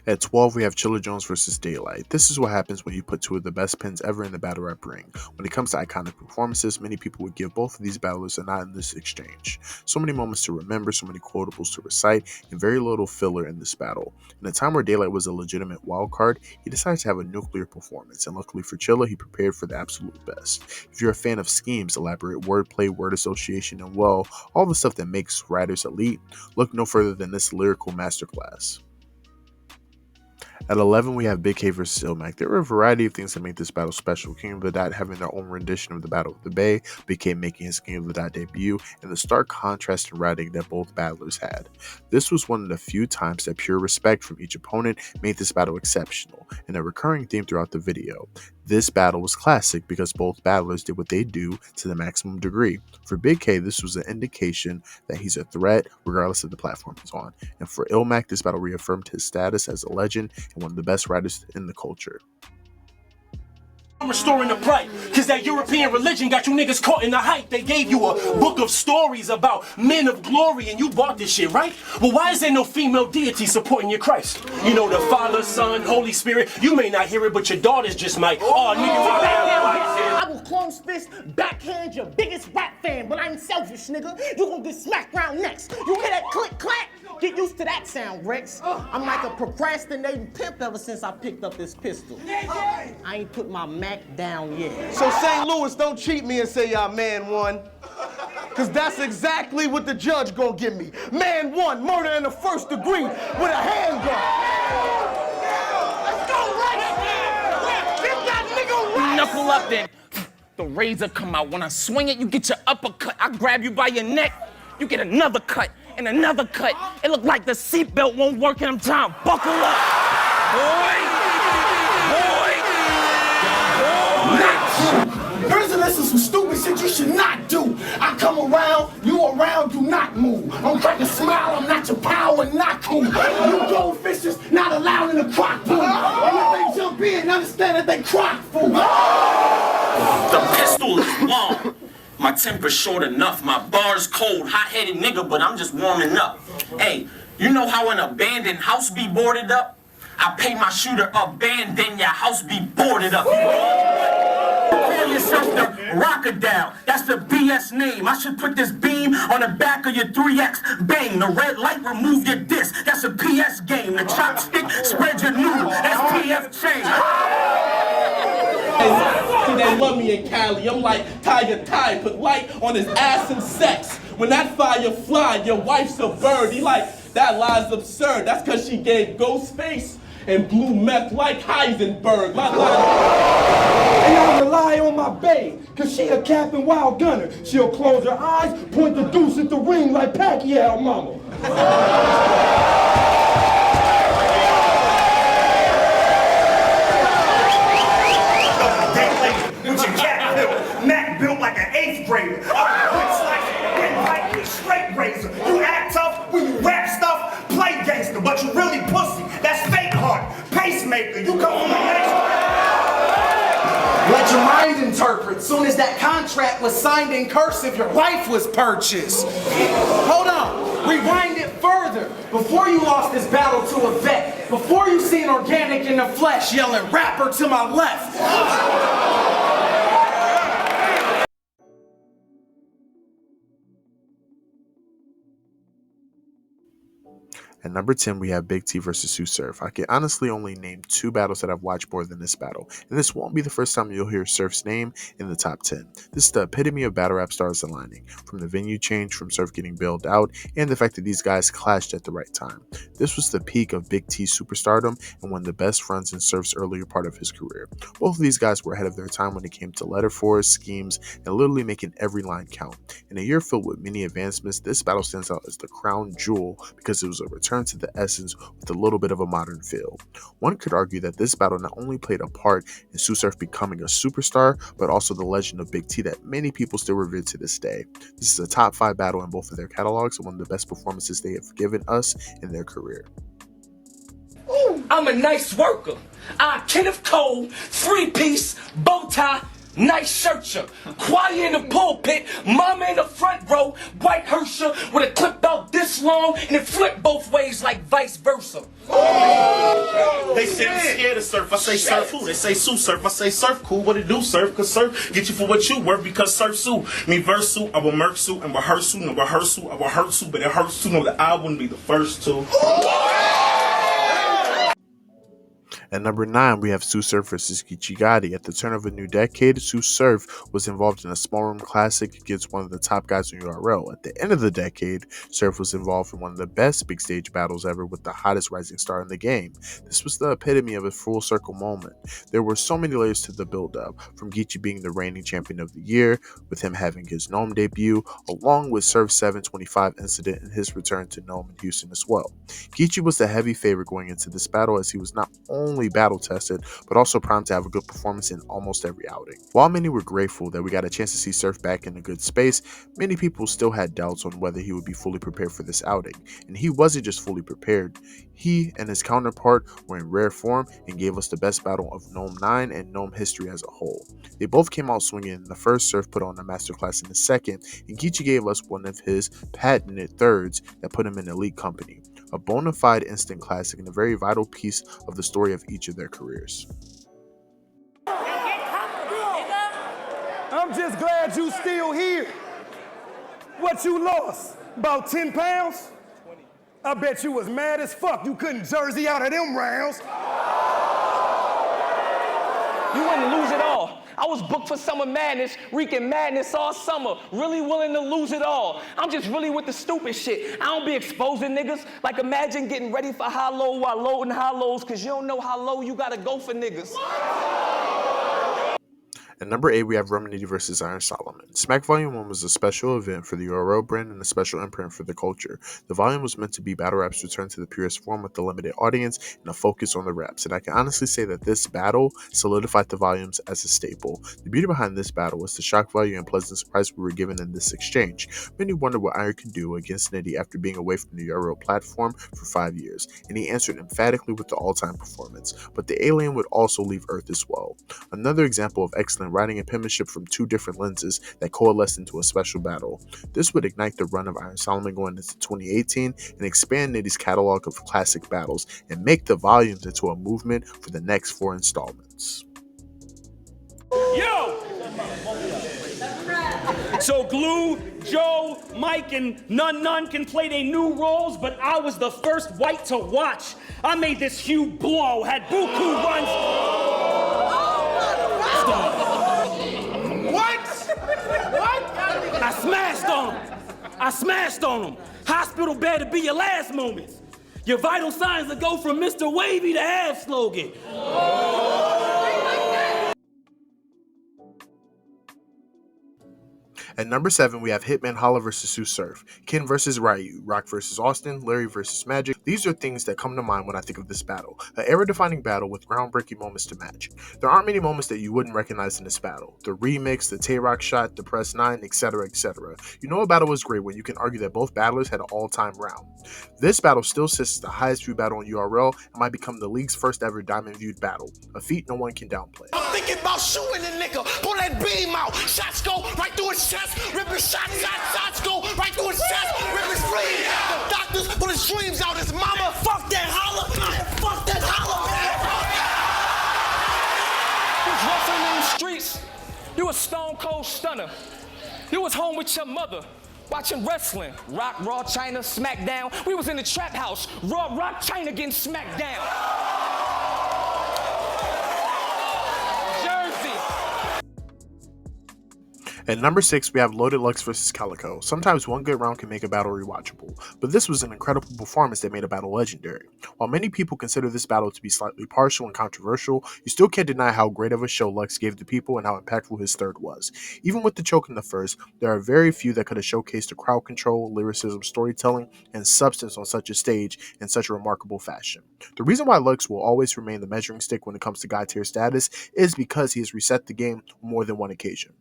At 12, we have Chilla Jones vs. Daylight. This is what happens when you put two of the best pins ever in the battle rap ring. When it comes to iconic performances, many people would give both of these battlers a nod in this exchange. So many moments to remember, so many quotables to recite, and very little filler in this battle. In a time where Daylight was a legitimate wild card, he decided to have a nuclear performance, and luckily for Chilla, he prepared for the absolute best. If you're a fan of schemes, elaborate wordplay, word association, and well, all the stuff that makes writers elite, look no further than this lyrical masterclass. At 11, we have Big K vs. Illmac. There were a variety of things that made this battle special. King of the Dot having their own rendition of the Battle of the Bay, Big K making his King of the Dot debut, and the stark contrast in writing that both battlers had. This was one of the few times that pure respect from each opponent made this battle exceptional, and a recurring theme throughout the video. This battle was classic because both battlers did what they do to the maximum degree. For Big K, this was an indication that he's a threat regardless of the platform he's on. And for Illmac, this battle reaffirmed his status as a legend and one of the best writers in the culture. I'm restoring the plight, cause that European religion got you niggas caught in the hype. They gave you a book of stories about men of glory and you bought this shit, right? Well, why is there no female deity supporting your Christ? You know, the Father, Son, Holy Spirit. You may not hear it, but your daughters just might. Oh, nigga, I will close fist, backhand your biggest rap fan, but I ain't selfish, nigga. You gonna get smacked round next. You hear that click clack? Get used to that sound, Rex. I'm like a procrastinating pimp ever since I picked up this pistol. I ain't put my Mac down yet. So St. Louis, don't cheat me and say y'all man won. Cause that's exactly what the judge gonna give me. Man won, murder in the first degree with a handgun. Let's go, Rex! Get that nigga Rex! Knuckle up then. The razor come out. When I swing it, you get your uppercut. I grab you by your neck, you get another cut. And another cut. It looked like the seatbelt won't work and I'm trying to buckle up. Boy! Prison, this is some stupid shit you should not do. I come around, you around, do not move. I'm cracking smile, I'm not your power, not cool. You goldfishes not allowed in the crock pool. And if they jump in, understand that they crock food. The pistol is long. My temper's short enough, my bar's cold, hot-headed nigga, but I'm just warming up. Hey, you know how an abandoned house be boarded up? I pay my shooter abandon your house be boarded up. Call yourself the Rockadell, that's the BS name. I should put this beam on the back of your 3X. Bang, the red light remove your disc, that's a PS game. The chopstick, spread your noodle, that's PF chain. See, they love me in Cali. I'm like Tiger Ty, put light on his ass and sex. When that fire fly, your wife's a bird. He like, that lie's absurd. That's cause she gave Ghostface and blue meth like Heisenberg. My lie. And I rely on my babe, cause she a Captain Wild Gunner. She'll close her eyes, point the deuce at the ring like Pacquiao mama. braider. I'm a quick slicer, windpipe with a straight razor. You act tough when you rap stuff, play gangster, but you really pussy. That's fake heart, pacemaker. You come from a nation. Let your mind interpret. Soon as that contract was signed in cursive, your life was purchased. Hold on. Rewind it further. Before you lost this battle to a vet, before you seen organic in the flesh yelling rapper to my left. At number 10, we have Big T versus Sue Surf. I can honestly only name 2 battles that I've watched more than this battle, and this won't be the first time you'll hear Surf's name in the top 10. This is the epitome of battle rap stars aligning, from the venue change, from Surf getting bailed out, and the fact that these guys clashed at the right time. This was the peak of Big T's superstardom and one of the best runs in Surf's earlier part of his career. Both of these guys were ahead of their time when it came to letter force, schemes, and literally making every line count. In a year filled with many advancements, this battle stands out as the crown jewel because it was a return to the essence with a little bit of a modern feel. One could argue that this battle not only played a part in Sue Surf becoming a superstar, but also the legend of Big T that many people still revere to this day. This is a top 5 battle in both of their catalogs and one of the best performances they have given us in their career. I'm a nice worker. I'm Kenneth Cole, 3-piece, bow tie, nice shirtcher. Choir in the pulpit, mama in the front row, white hearser with a clip out this long and it flip both ways like vice versa. They say I'm scared of Surf. I say Surf who? They say Sue Surf. I say Surf cool. What it do, Surf? Cause Surf get you for what you worth because Surf Sue. Me verse Sue, I will murk Sue and rehearsal. No rehearsal, I will hurt Sue, but it hurts to know that I wouldn't be the first to. At number 9, we have Sue Surf versus Geechee Gotti. At the turn of a new decade, Sue Surf was involved in a small room classic against one of the top guys in URL. At the end of the decade, Surf was involved in one of the best big stage battles ever with the hottest rising star in the game. This was the epitome of a full circle moment. There were so many layers to the build-up, from Geechee being the reigning champion of the year, with him having his Gnome debut, along with Surf's 725 incident and his return to Gnome in Houston as well. Geechee was the heavy favorite going into this battle as he was not only battle tested, but also primed to have a good performance in almost every outing. While many were grateful that we got a chance to see Surf back in a good space, many people still had doubts on whether he would be fully prepared for this outing. And he wasn't just fully prepared, he and his counterpart were in rare form and gave us the best battle of Gnome 9 and Gnome history as a whole. They both came out swinging in the first, Surf put on a masterclass in the second, and Geechee gave us one of his patented thirds that put him in elite company. A bona fide instant classic and a very vital piece of the story of each of their careers. I'm just glad you still here. What you lost? About 10 pounds? I bet you was mad as fuck you couldn't jersey out of them rounds. You wouldn't lose it all. I was booked for Summer Madness, wreaking madness all summer, really willing to lose it all. I'm just really with the stupid shit. I don't be exposing niggas. Like imagine getting ready for high-low while loading high-lows, cause you don't know how low you gotta go for niggas. At number 8, we have Romanity vs. Iron Solomon. Smack Volume 1 was a special event for the URL brand and a special imprint for the culture. The volume was meant to be battle rap's return to the purest form with a limited audience and a focus on the raps, and I can honestly say that this battle solidified the volumes as a staple. The beauty behind this battle was the shock value and pleasant surprise we were given in this exchange. Many wondered what Iron could do against Nitty after being away from the URL platform for 5 years, and he answered emphatically with the all-time performance, but the alien would also leave Earth as well. Another example of excellent writing and penmanship from 2 different lenses that coalesced into a special battle. This would ignite the run of Iron Solomon going into 2018 and expand Nitty's catalog of classic battles and make the volumes into a movement for the next 4 installments. Yo! So Glue, Joe, Mike, and None can play their new roles, but I was the first white to watch. I made this Hugh Blow, had Buku runs. What? I smashed on him. Hospital bed to be your last moments. Your vital signs will go from Mr. Wavy to half slogan. At number 7, we have Hitman Holla vs. Sue Surf, Ken vs. Ryu, Rock vs. Austin, Larry vs. Magic. These are things that come to mind when I think of this battle, an era-defining battle with groundbreaking moments to match. There aren't many moments that you wouldn't recognize in this battle. The remix, the Tay-Rock shot, the press 9, etc., etc. You know a battle was great when you can argue that both battlers had an all-time round. This battle still sits as the highest viewed battle on URL and might become the league's first ever diamond viewed battle, a feet no one can downplay. I'm thinking about shooting a nigga, pull that beam out, shots go right through his chest, ripping shots go right through his chest, rip his brain. The doctors pull his dreams out, his mama, fuck that holla, fuck that holla, man. You was roughing in the streets, you a stone cold stunner. You was home with your mother, watching wrestling, Rock, Raw, China, SmackDown. We was in the trap house, Raw, Rock, China getting smacked down. At number 6, we have Loaded Lux vs. Calico. Sometimes one good round can make a battle rewatchable, but this was an incredible performance that made a battle legendary. While many people consider this battle to be slightly partial and controversial, you still can't deny how great of a show Lux gave the people and how impactful his third was. Even with the choke in the first, there are very few that could have showcased the crowd control, lyricism, storytelling, and substance on such a stage in such a remarkable fashion. The reason why Lux will always remain the measuring stick when it comes to God tier status is because he has reset the game on more than one occasion.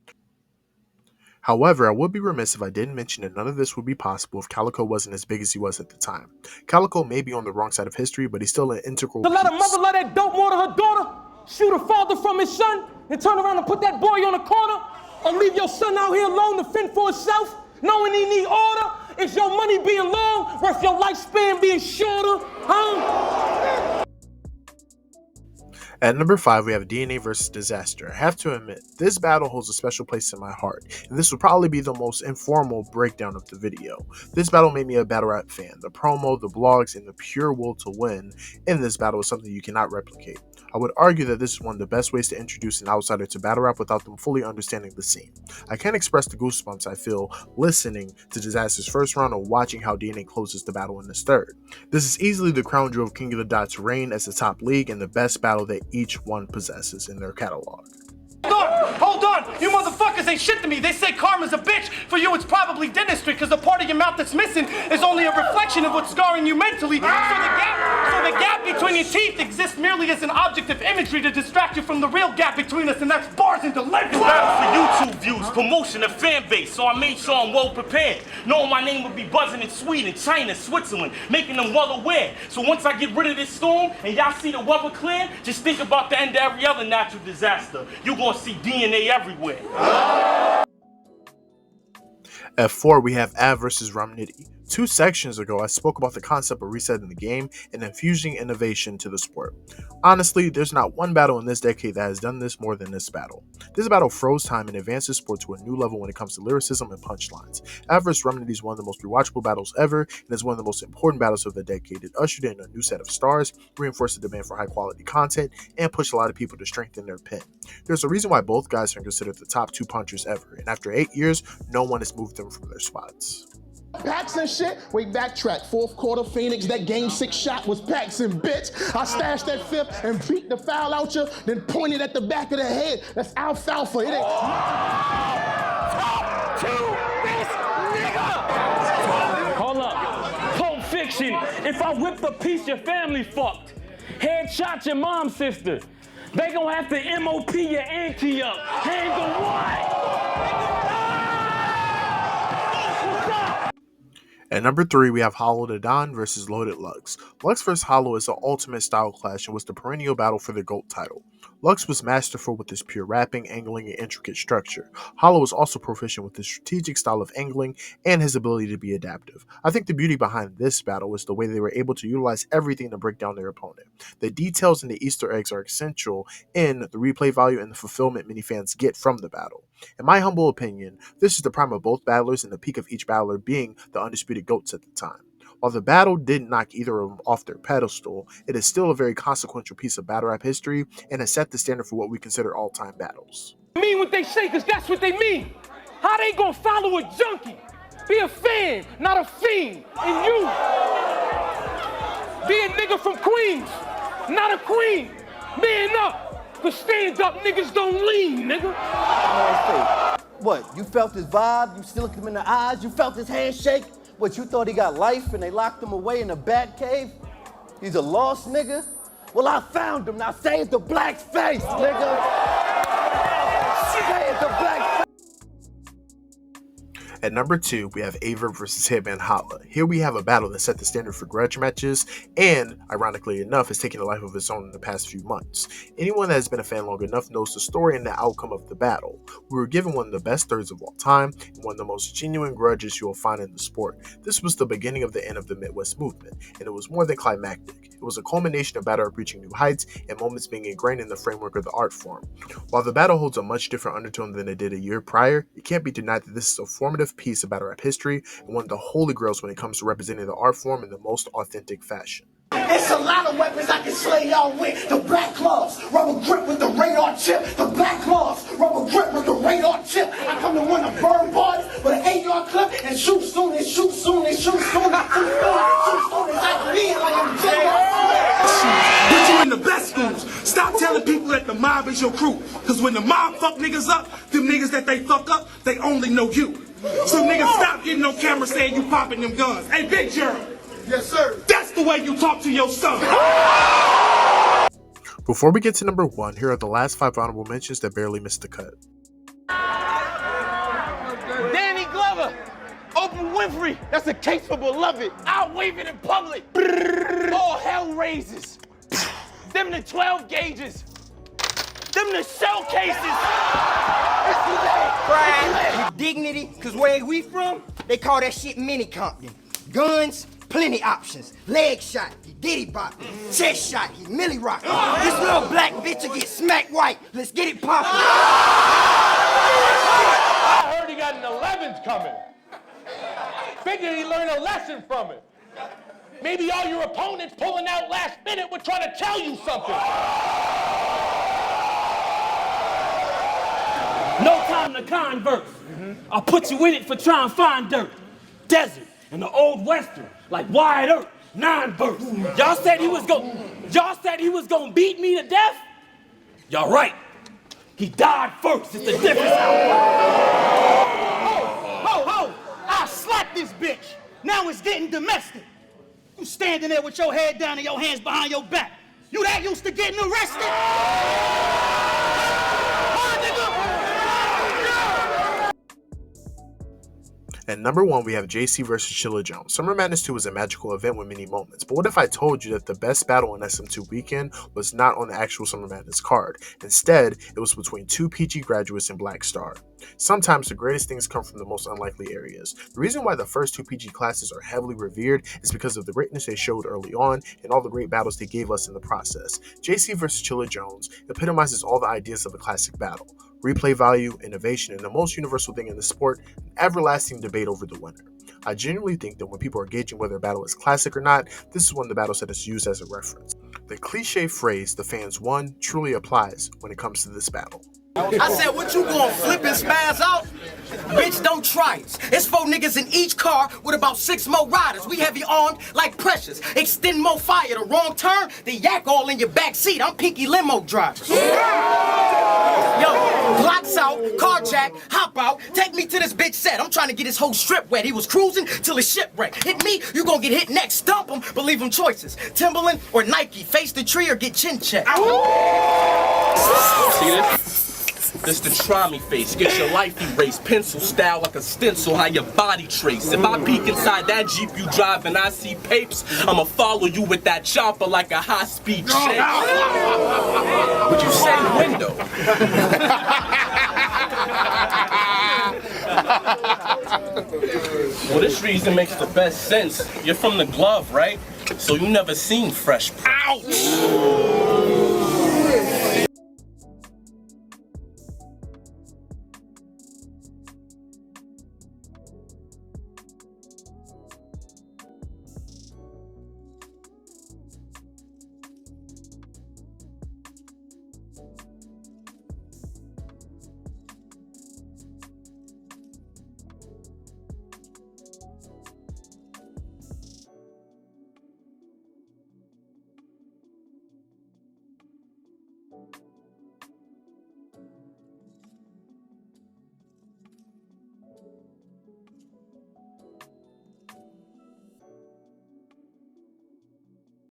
However, I would be remiss if I didn't mention that none of this would be possible if Calico wasn't as big as he was at the time. Calico may be on the wrong side of history, but he's still an integral To let a piece. mother let that dope water her daughter, shoot a father from his son, and turn around and put that boy on the corner, or leave your son out here alone to fend for himself, knowing he need order? Is your money being long worth your lifespan being shorter, huh? At number 5, we have DNA vs. Disaster. I have to admit, this battle holds a special place in my heart, and this would probably be the most informal breakdown of the video. This battle made me a battle rap fan. The promo, the blogs, and the pure will to win in this battle is something you cannot replicate. I would argue that this is one of the best ways to introduce an outsider to battle rap without them fully understanding the scene. I can't express the goosebumps I feel listening to Disaster's first round or watching how DNA closes the battle in his third. This is easily the crown jewel of King of the Dot's reign as the top league and the best battle that each one possesses in their catalog. Hold on! You motherfuckers ain't shit to me. They say karma's a bitch. For you, it's probably dentistry, because the part of your mouth that's missing is only a reflection of what's scarring you mentally. So the gap between your teeth exists merely as an object of imagery to distract you from the real gap between us, and that's bars and delivery. Battle for YouTube views, promotion, and fan base, so I made sure I'm well prepared. Knowing my name would be buzzing in Sweden, China, Switzerland, making them well aware. So once I get rid of this storm and y'all see the weather clear, just think about the end of every other natural disaster. You're gonna see DNA everywhere. At 4, we have Av vs. Romnitty. 2 sections ago, I spoke about the concept of resetting the game and infusing innovation to the sport. Honestly, there's not one battle in this decade that has done this more than this battle. This battle froze time and advanced the sport to a new level when it comes to lyricism and punchlines. Av vs. Romnitty is one of the most rewatchable battles ever, and is one of the most important battles of the decade. It ushered in a new set of stars, reinforced the demand for high-quality content, and pushed a lot of people to strengthen their pen. There's a reason why both guys are considered the top 2 punchers ever, and after 8 years, no one has moved them from their spots. Packs and shit. Wait, backtrack. 4th quarter, Phoenix. That game 6 shot was Packs and bitch. I stashed that 5th and beat the foul out you, then pointed at the back of the head. That's alfalfa. It ain't. Talk to this nigga! Hold up. Pulp Fiction. If I whip the piece, your family fucked. Headshot your mom's sister. They gonna have to MOP your auntie up. Handle what? At number 3, we have Hollow the Don vs. Loaded Lux. Lux vs. Hollow is an ultimate style clash and was the perennial battle for the GOAT title. Lux was masterful with his pure rapping, angling, and intricate structure. Hollow was also proficient with his strategic style of angling and his ability to be adaptive. I think the beauty behind this battle was the way they were able to utilize everything to break down their opponent. The details and the Easter eggs are essential in the replay value and the fulfillment many fans get from the battle. In my humble opinion, this is the prime of both battlers and the peak of each battler being the undisputed GOATs at the time. While the battle didn't knock either of them off their pedestal, it is still a very consequential piece of battle rap history and has set the standard for what we consider all-time battles. Mean what they say, because that's what they mean. How they gonna follow a junkie? Be a fan, not a fiend. And you, be a nigga from Queens, not a queen. Man up, because stand-up niggas don't lean, nigga. What, you felt his vibe? You still looked him in the eyes? You felt his handshake? What, you thought he got life and they locked him away in a bat cave? He's a lost nigga? Well, I found him. Now say it's the black's face, nigga. Say it's the black's face. At number 2, we have Averb versus Hitman Holla. Here we have a battle that set the standard for grudge matches and, ironically enough, has taken a life of its own in the past few months. Anyone that has been a fan long enough knows the story and the outcome of the battle. We were given one of the best thirds of all time and one of the most genuine grudges you will find in the sport. This was the beginning of the end of the Midwest movement, and it was more than climactic. It was a culmination of battle reaching new heights and moments being ingrained in the framework of the art form. While the battle holds a much different undertone than it did a year prior, it can't be denied that this is a formative piece of battle rap history and one of the holy grails when it comes to representing the art form in the most authentic fashion. It's a lot of weapons I can slay y'all with. The black claws, rubber grip with the radar chip. The black claws, rubber grip with the radar chip. I come to one of burn parties with an 8-yard clip and shoot soon and shoot soon and shoot soon and shoot soon and shoot soon. It's like me, like I'm Put you in the best schools. Stop telling people that the mob is your crew. Cause when the mob fuck niggas up, them niggas that they fuck up, they only know you. So niggas stop getting on camera saying you popping them guns. Hey, Big Germ. Yes, sir. That's the way you talk to your son. Before we get to number 1, here are the last 5 honorable mentions that barely missed the cut. Danny Glover, Oprah Winfrey, that's a case for beloved. I'll wave it in public. All hell raises. Them the 12 gauges. Them the shell cases. Pride with dignity, cause where we from, they call that shit mini Compton. Guns, plenty options. Leg shot, he diddy bop. Chest shot, he milli rock. This little black bitch will get smacked white. Let's get it poppin'. I heard he got an 11th coming. Figured he learned a lesson from it. Maybe all your opponents pulling out last minute were trying to tell you something. No time to converse. I'll put you in it for trying to find dirt. Desert and the old western, like wide earth, 9 bursts. Y'all said he was gonna beat me to death? Y'all right. He died first. It's the difference. Ho! I slapped this bitch. Now it's getting domestic. You standing there with your head down and your hands behind your back. You that used to getting arrested? At number 1, we have JC versus Chilla Jones. Summer Madness 2 was a magical event with many moments, but what if I told you that the best battle on SM2 weekend was not on the actual Summer Madness card? Instead, it was between 2 PG graduates and Black Star. Sometimes the greatest things come from the most unlikely areas. The reason why the first 2 PG classes are heavily revered is because of the greatness they showed early on and all the great battles they gave us in the process. JC versus Chilla Jones epitomizes all the ideas of a classic battle. Replay value, innovation, and the most universal thing in the sport, an everlasting debate over the winner. I genuinely think that when people are gauging whether a battle is classic or not, this is one of the battles that is used as a reference. The cliche phrase, "the fans won," truly applies when it comes to this battle. I said, what you gonna flip and spaz out? Bitch, don't try it. It's 4 niggas in each car with about 6 more riders. We heavy armed like Precious. Extend more fire. The wrong turn, the yak all in your back seat. I'm Pinky Limo driver. Yo, blocks out, carjack, hop out, take me to this bitch set. I'm trying to get his whole strip wet. He was cruising till his shipwreck. Hit me, you gonna get hit next. Stump him, but leave him choices. Timberland or Nike, face the tree or get chin checked. See this? This the try me face, get your life erased, pencil style like a stencil, how your body trace. If I peek inside that Jeep you drive and I see papes, I'ma follow you with that chopper like a high-speed chase. Would you say window? Well, this reason makes the best sense. You're from the glove, right? So you never seen Fresh Prince. Ouch!